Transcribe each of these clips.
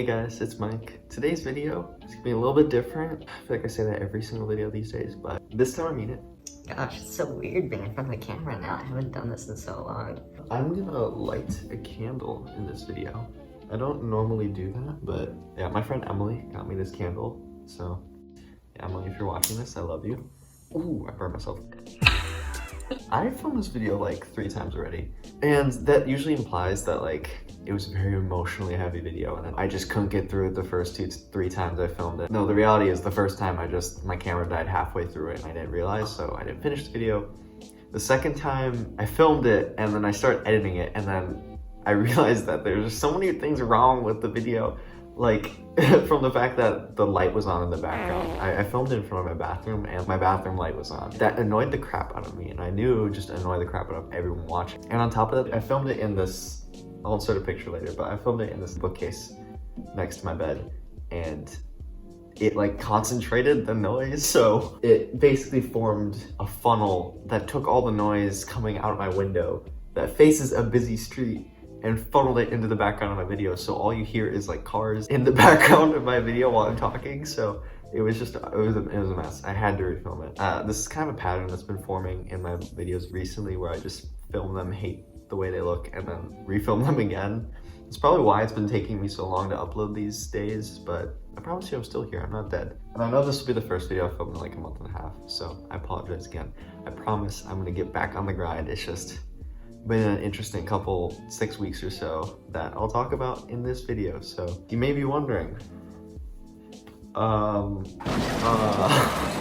Hey guys, it's Mike. Today's video is gonna be a little bit different. I feel like I say that every single video these days, but this time I mean it. Gosh, it's so weird being in front of the camera now. I haven't done this in so long. I'm gonna light a candle in this video. I don't normally do that, but yeah, my friend Emily got me this candle. So, yeah, Emily, if you're watching this, I love you. Ooh, I burned myself. I filmed this video like 3 times already, and that usually implies that like it was a very emotionally heavy video and I just couldn't get through it the first 3 times I filmed it. No, the reality is the first time my camera died halfway through it and I didn't realize, so I didn't finish the video. The second time I filmed it and then I started editing it and then I realized that there's just so many things wrong with the video. Like, from the fact that the light was on in the background. I filmed it in front of my bathroom and my bathroom light was on. That annoyed the crap out of me and I knew it would just annoy the crap out of everyone watching. And on top of that, I filmed it in this, I'll insert a picture later, but I filmed it in this bookcase next to my bed and it like concentrated the noise. So it basically formed a funnel that took all the noise coming out of my window that faces a busy street and funneled it into the background of my video. So all you hear is like cars in the background of my video while I'm talking. So it was just, it was a mess. I had to refilm it. This is kind of a pattern that's been forming in my videos recently where I just film them, hate the way they look, and then refilm them again. It's probably why it's been taking me so long to upload these days, but I promise you I'm still here, I'm not dead. And I know this will be the first video I filmed in like a month and a half, so I apologize again. I promise I'm gonna get back on the grind. It's just been an interesting couple 6 weeks or so that I'll talk about in this video. So you may be wondering,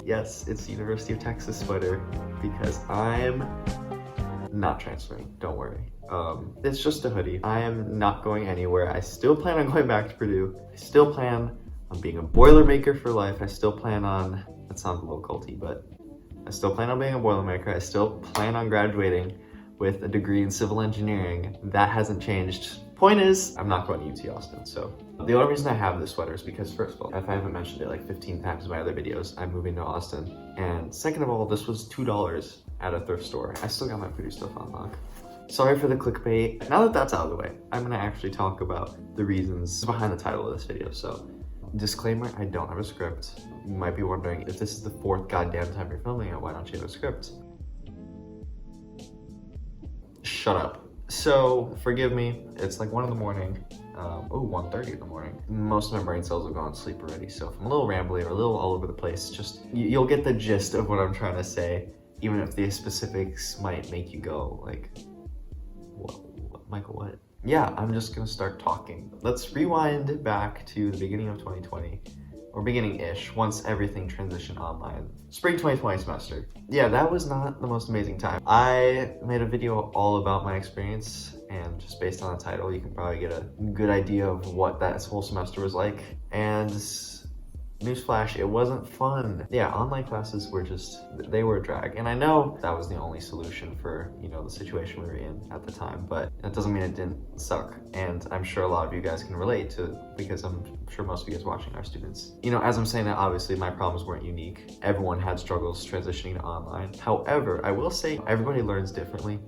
yes, it's the University of Texas sweater because I'm not transferring, don't worry. It's just a hoodie. I am not going anywhere. I still plan on going back to Purdue. I still plan on being a Boilermaker for life. I still plan on, that sounds a little culty, but I still plan on being a Boilermaker. I still plan on graduating with a degree in civil engineering. That hasn't changed. Point is, I'm not going to UT Austin. So the only reason I have this sweater is because, first of all, if I haven't mentioned it like 15 times in my other videos, I'm moving to Austin. And second of all, this was $2 at a thrift store. I still got my Purdue stuff on lock. Sorry for the clickbait. Now that that's out of the way, I'm gonna actually talk about the reasons behind the title of this video. So, disclaimer, I don't have a script. You might be wondering, if this is the 4th goddamn time you're filming it, why don't you have a script? Shut up. So, forgive me, it's like 1 in the morning. 1:30 in the morning. Most of my brain cells have gone to sleep already, so if I'm a little rambly or a little all over the place, just, you'll get the gist of what I'm trying to say, even if the specifics might make you go, like, what, Michael, what? Yeah, I'm just gonna start talking. Let's rewind back to the beginning of 2020, or beginning-ish, once everything transitioned online. Spring 2020 semester. Yeah, that was not the most amazing time. I made a video all about my experience, and just based on the title, you can probably get a good idea of what that whole semester was like. And newsflash, it wasn't fun. Yeah, online classes were just, they were a drag. And I know that was the only solution for, you know, the situation we were in at the time, but that doesn't mean it didn't suck. And I'm sure a lot of you guys can relate to, because I'm sure most of you guys watching are students. You know, as I'm saying that, obviously my problems weren't unique. Everyone had struggles transitioning to online. However, I will say everybody learns differently.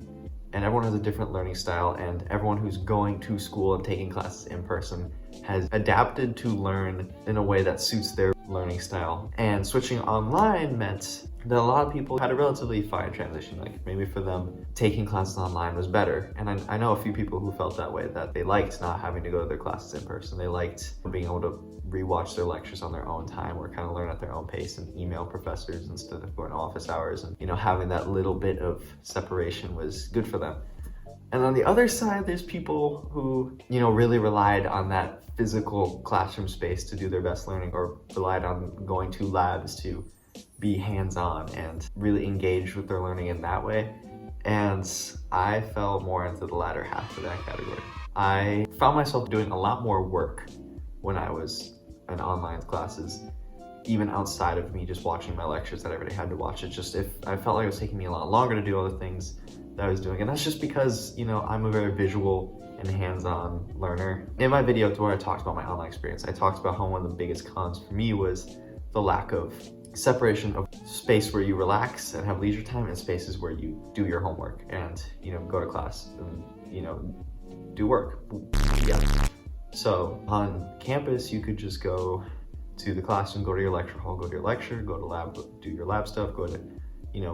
And everyone has a different learning style, and everyone who's going to school and taking classes in person has adapted to learn in a way that suits their learning style. And switching online meant that a lot of people had a relatively fine transition. Like, maybe for them, taking classes online was better. And I know a few people who felt that way, that they liked not having to go to their classes in person. They liked being able to rewatch their lectures on their own time, or kind of learn at their own pace and email professors instead of going to office hours. And, you know, having that little bit of separation was good for them. And on the other side, there's people who, you know, really relied on that physical classroom space to do their best learning, or relied on going to labs to be hands-on and really engage with their learning in that way. And I fell more into the latter half of that category. I found myself doing a lot more work when I was in online classes, even outside of me just watching my lectures that I already had to watch. It just, if I felt like it was taking me a lot longer to do all the things that I was doing. And that's just because, you know, I'm a very visual and hands-on learner. In my video where I talked about my online experience, I talked about how one of the biggest cons for me was the lack of separation of space where you relax and have leisure time, and spaces where you do your homework and, you know, go to class and, you know, do work. Yeah. So on campus, you could just go to the classroom, go to your lecture hall, go to your lecture, go to lab, do your lab stuff, go to,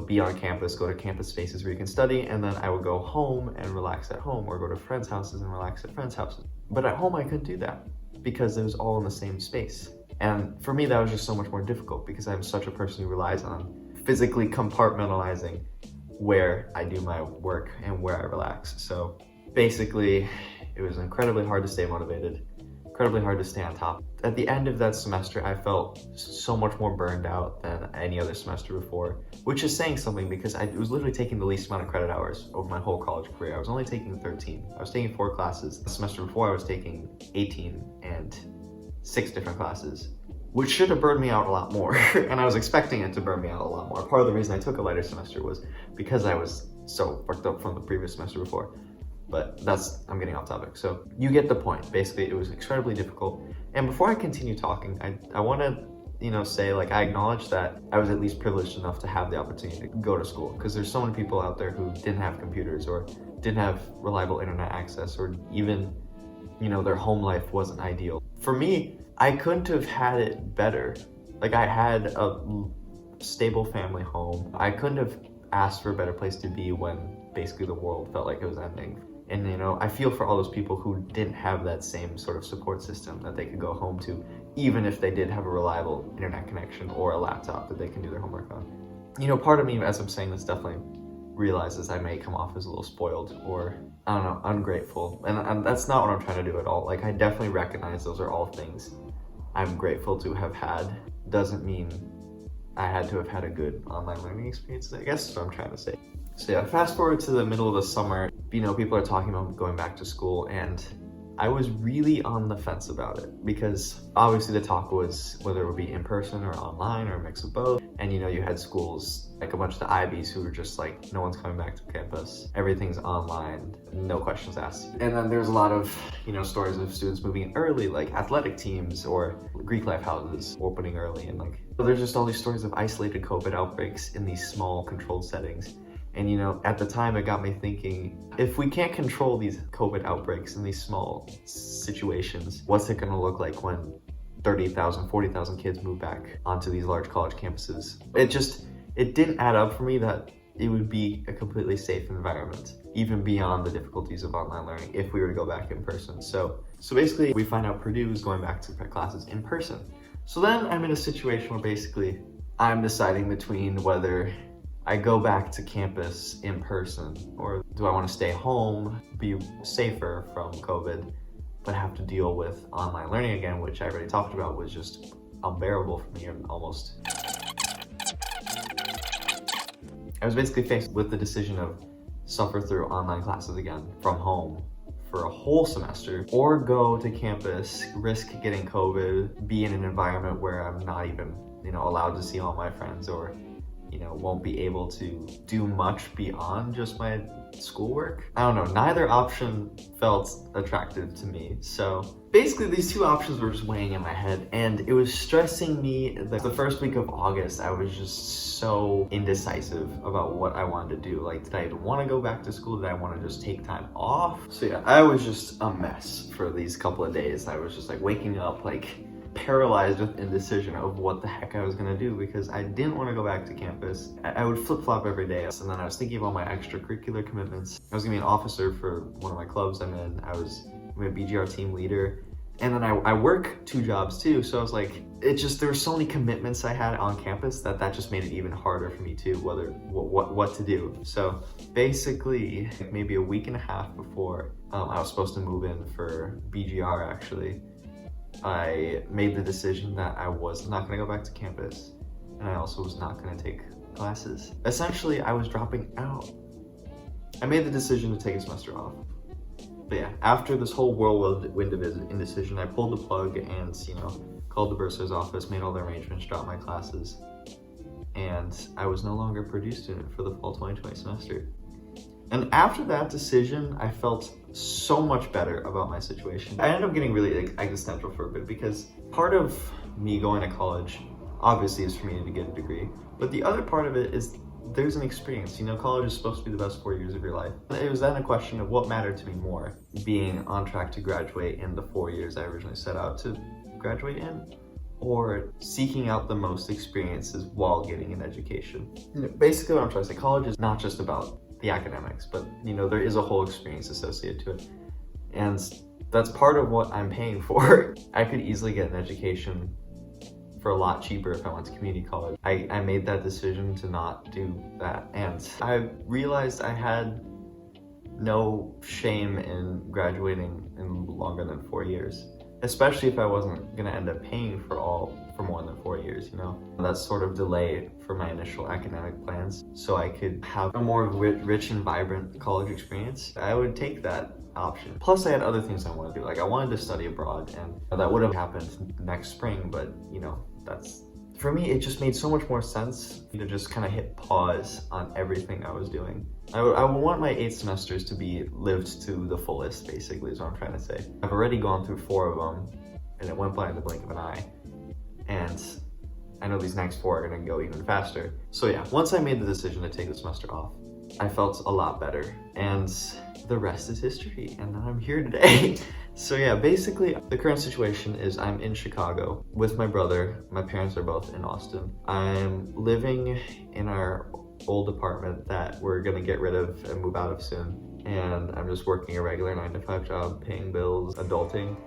be on campus, go to campus spaces where you can study, and then I would go home and relax at home, or go to friends' houses and relax at friends' houses. But at home, I couldn't do that because it was all in the same space. And for me, that was just so much more difficult because I'm such a person who relies on physically compartmentalizing where I do my work and where I relax. So basically, it was incredibly hard to stay motivated, incredibly hard to stay on top. At the end of that semester, I felt so much more burned out than any other semester before, which is saying something because I was literally taking the least amount of credit hours over my whole college career. I was only taking 13. I was taking 4 classes. The semester before, I was taking 18 and 6 different classes, which should have burned me out a lot more. And I was expecting it to burn me out a lot more. Part of the reason I took a lighter semester was because I was so worked up from the previous semester before. But I'm getting off topic. So you get the point. Basically, it was incredibly difficult. And before I continue talking, I want to, say, I acknowledge that I was at least privileged enough to have the opportunity to go to school, because there's so many people out there who didn't have computers or didn't have reliable internet access, or even, their home life wasn't ideal. For me, I couldn't have had it better. I had a stable family home. I couldn't have asked for a better place to be when basically the world felt like it was ending. And I feel for all those people who didn't have that same sort of support system that they could go home to, even if they did have a reliable internet connection or a laptop that they can do their homework on. Part of me, as I'm saying this, definitely realizes I may come off as a little spoiled or, I don't know, ungrateful. And that's not what I'm trying to do at all. I definitely recognize those are all things I'm grateful to have had. Doesn't mean I had to have had a good online learning experience, I guess is what I'm trying to say. So yeah, fast forward to the middle of the summer, people are talking about going back to school, and I was really on the fence about it because obviously the talk was whether it would be in person or online or a mix of both. And you had schools like a bunch of the IBs who were just like, no one's coming back to campus, everything's online, no questions asked. And then there's a lot of stories of students moving in early, like athletic teams or Greek life houses opening early, and there's just all these stories of isolated COVID outbreaks in these small controlled settings. And at the time, it got me thinking, if we can't control these COVID outbreaks in these small situations, what's it gonna look like when 30,000, 40,000 kids move back onto these large college campuses? It didn't add up for me that it would be a completely safe environment, even beyond the difficulties of online learning, if we were to go back in person. So basically, we find out Purdue is going back to classes in person. So then I'm in a situation where basically I'm deciding between whether I go back to campus in person, or do I want to stay home, be safer from COVID, but have to deal with online learning again, which I already talked about was just unbearable for me and almost. I was basically faced with the decision of suffer through online classes again from home for a whole semester, or go to campus, risk getting COVID, be in an environment where I'm not even, allowed to see all my friends, or won't be able to do much beyond just my schoolwork. I don't know, neither option felt attractive to me. So basically these two options were just weighing in my head, and it was stressing me. The first week of August, I was just so indecisive about what I wanted to do. Did I even want to go back to school? Did I want to just take time off? So yeah, I was just a mess for these couple of days. I was just waking up paralyzed with indecision of what the heck I was gonna do, because I didn't want to go back to campus. I would flip-flop every day, and then I was thinking about my extracurricular commitments. I was gonna be an officer for one of my clubs I'm in. I was a BGR team leader, and then I work 2 jobs too. So I was there were so many commitments I had on campus that just made it even harder for me too, what to do. So basically, maybe a week and a half before I was supposed to move in for BGR, actually, I made the decision that I was not going to go back to campus, and I also was not going to take classes. Essentially, I was dropping out. I made the decision to take a semester off. But yeah, after this whole whirlwind of indecision, I pulled the plug and, called the bursar's office, made all the arrangements, dropped my classes, and I was no longer a Purdue student for the fall 2020 semester. And after that decision, I felt so much better about my situation. I ended up getting really existential for a bit, because part of me going to college obviously is for me to get a degree, but the other part of it is there's an experience. You know, college is supposed to be the best 4 years of your life. It was then a question of what mattered to me more, being on track to graduate in the 4 years I originally set out to graduate in, or seeking out the most experiences while getting an education. You know, basically what I'm trying to say, college is not just about the academics, but you know, there is a whole experience associated to it. And that's part of what I'm paying for. I could easily get an education for a lot cheaper if I went to community college. I made that decision to not do that, and I realized I had no shame in graduating in longer than 4 years, especially if I wasn't gonna end up paying for more than 4 years, you know? That sort of delay for my initial academic plans, so I could have a more rich and vibrant college experience. I would take that option. Plus I had other things I wanted to do. Like I wanted to study abroad, and that would have happened next spring, but you know, for me, it just made so much more sense to just kind of hit pause on everything I was doing. I want my 8 semesters to be lived to the fullest, basically, is what I'm trying to say. I've already gone through 4 of them, and it went by in the blink of an eye. And I know these next 4 are gonna go even faster. So yeah, once I made the decision to take the semester off, I felt a lot better, and the rest is history, and I'm here today. So yeah, basically the current situation is I'm in Chicago with my brother. My parents are both in Austin. I'm living in our old apartment that we're gonna get rid of and move out of soon, and I'm just working a regular 9-to-5 job, paying bills, adulting.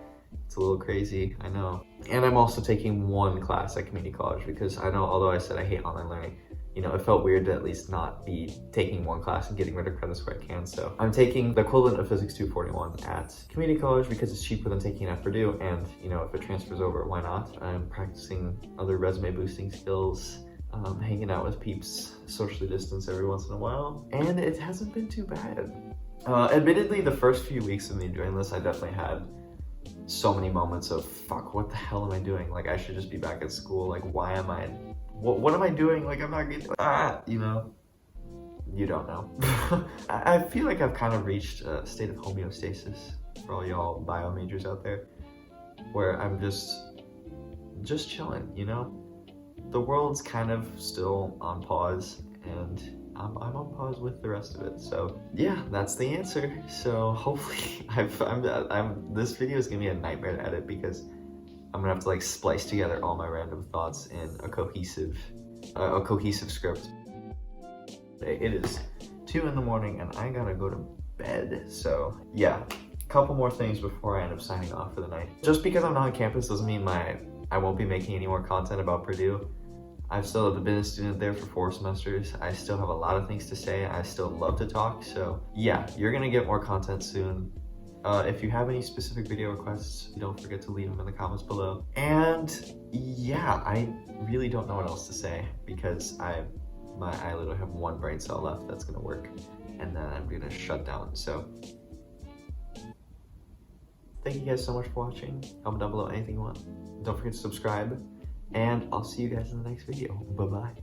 It's a little crazy, I know. And I'm also taking 1 class at community college, because I know, although I said I hate online learning, you know, it felt weird to at least not be taking 1 class and getting rid of credits where I can. So I'm taking the equivalent of Physics 241 at community college because it's cheaper than taking it at Purdue. And, you know, if it transfers over, why not? I'm practicing other resume boosting skills, hanging out with peeps, socially distanced every once in a while. And it hasn't been too bad. Admittedly, the first few weeks of me doing this, I definitely had so many moments of, fuck, what the hell am I doing? Like, I should just be back at school. Like, why am I... What am I doing? Like, I'm not getting, you know? You don't know. I feel like I've kind of reached a state of homeostasis for all y'all bio majors out there, where I'm just chilling, you know? The world's kind of still on pause, and I'm on pause with the rest of it. So yeah, that's the answer. So hopefully this video is gonna be a nightmare to edit, because I'm gonna have to like splice together all my random thoughts in a cohesive script. It is 2 in the morning and I gotta go to bed. So yeah, a couple more things before I end up signing off for the night. Just because I'm not on campus doesn't mean I won't be making any more content about Purdue. I've still been a student there for 4 semesters. I still have a lot of things to say. I still love to talk. So yeah, you're gonna get more content soon. If you have any specific video requests, don't forget to leave them in the comments below. And yeah, I really don't know what else to say, because I literally have 1 brain cell left that's gonna work, and then I'm gonna shut down. So thank you guys so much for watching. Comment down below anything you want. Don't forget to subscribe, and I'll see you guys in the next video. Bye-bye.